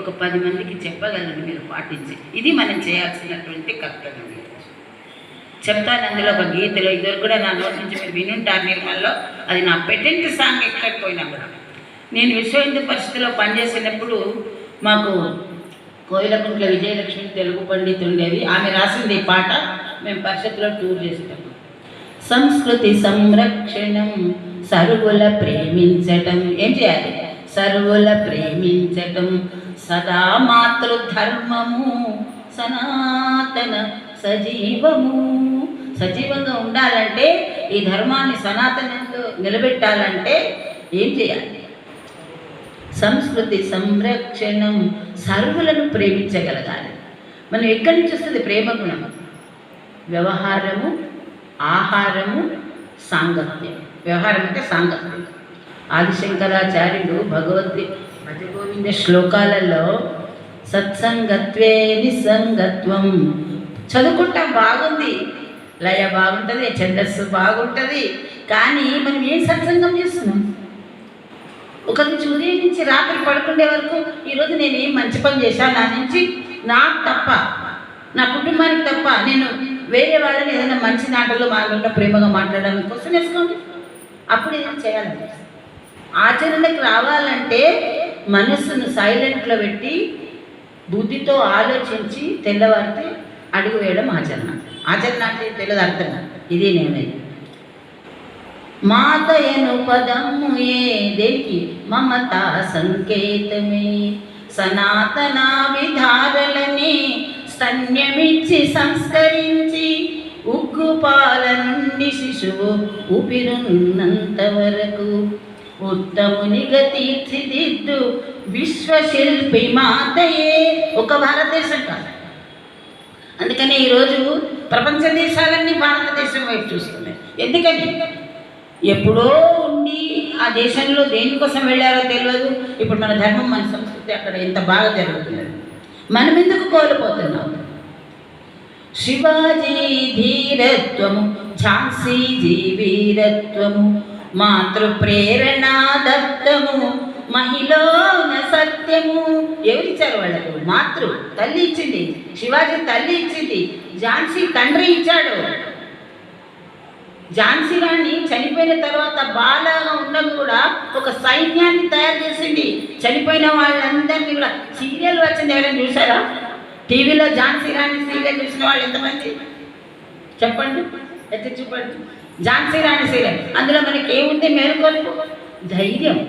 ఒక 10 మందికి చెప్పగలరు మీరు పాటించి. ఇది మనం చేయాల్సినటువంటి కర్తవ్యం. చెప్తాను అందులో ఒక గీతలో, ఇద్దరు కూడా నా నోటి నుంచి మీరు వినుంటారు నిర్మల్లో. అది నా పెటెంట్ సాంగ్ ఎక్కడికి పోయినా కూడా. నేను విశ్వ హిందూ పరిషత్తులో పనిచేసినప్పుడు మాకు కోయిలకుంట్ల విజయలక్ష్మి తెలుగు పండితులు ఉండేది. ఆమె రాసింది ఈ పాట. మేము పరిషత్తులో టూర్ చేసేటప్పుడు సంస్కృతి సంరక్షణం సర్వుల ప్రేమించటం. ఏం చేయాలి? సర్వుల ప్రేమించటం సదా మాతృధర్మము సనాతన సజీవము. సజీవంగా ఉండాలంటే, ఈ ధర్మాన్ని సనాతనంలో నిలబెట్టాలంటే ఏం చేయాలి? సంస్కృతి సంరక్షణం, సర్వులను ప్రేమించగలగాలి. మనం ఎక్కడి నుంచి వస్తుంది ప్రేమ గుణం? వ్యవహారము, ఆహారము, సాంగత్యం. వ్యవహారం అంటే సాంగత్యం. ఆదిశంకరాచార్యుడు భజగోవింద శ్లోకాలలో సత్సంగత్వే నిస్సంగత్వం. చదువుకుంటాం, బాగుంది, లయ బాగుంటుంది, ఛందస్సు బాగుంటుంది, కానీ మనం ఏం సత్సంగం చేస్తున్నాం? ఒక నుంచి ఉదయం నుంచి రాత్రి పడుకునే వరకు ఈరోజు నేను ఏం మంచి పని చేశాను, నా నుంచి నాకు తప్ప, నా కుటుంబానికి తప్ప, నేను వేరే వాళ్ళని ఏదైనా మంచి నాటల్లో మాట్లాడిన ప్రేమగా మాట్లాడడానికి కోసం వేసుకోండి. అప్పుడు ఏదైనా చేయాలి. ఆచరణకు రావాలంటే మనస్సును సైలెంట్లో పెట్టి బుద్ధితో ఆలోచించి తెల్లవారితే అడుగు వేయడం ఆచరణ. ఆచరణ అంటే తెలియదు, అర్థం. ఇది నేనే మాతయను పదము ఏ దేనికి మమతా సంకేతమే. సనాతన విధారలని స్తన్యమిచ్చి సంస్కరించి ఉగ్గు పాల నుండి శిశువు ఊపిరున్నంత వరకు ఉత్తమునిగా తీర్చిదిద్దు విశ్వశిల్పి మాతయే. ఒక భారతదేశం కాదు. అందుకని ఈరోజు ప్రపంచ దేశాలన్నీ భారతదేశం వైపు చూస్తున్నాయి. ఎందుకని? ఎప్పుడో ఉండి ఆ దేశంలో దేనికోసం వెళ్ళారో తెలియదు. ఇప్పుడు మన ధర్మం, మన సంస్కృతి అక్కడ ఎంత బాగా జరుగుతున్నది. మనం ఎందుకు కోల్పోతున్నాం? శివాజీ ధీరత్వము, ఝాన్సీ వీరత్వము, మాతృప్రేరణ దత్తము, మహిళన సత్యము. ఎవరిచ్చారు వాళ్ళకు? మాతృ తల్లి ఇచ్చింది. శివాజీ తల్లి ఇచ్చింది. ఝాన్సీ తండ్రి ఇచ్చాడు. ఝాన్సీ రాణి చనిపోయిన తర్వాత బాలగా ఉండడం కూడా ఒక సైన్యాన్ని తయారు చేసింది. చనిపోయిన వాళ్ళందరినీ కూడా సీరియల్ వచ్చింది. ఎవరైనా చూసారా? టీవీలో ఝాన్సీ రాణి సీరియల్ చూసిన వాళ్ళు ఎంతమంది చెప్పండి, ఎత్తి చూపండి. ఝాన్సీ రాణి సీరియల్, అందులో మనకి ఏముంది? మేలుకొలుపు, ధైర్యం.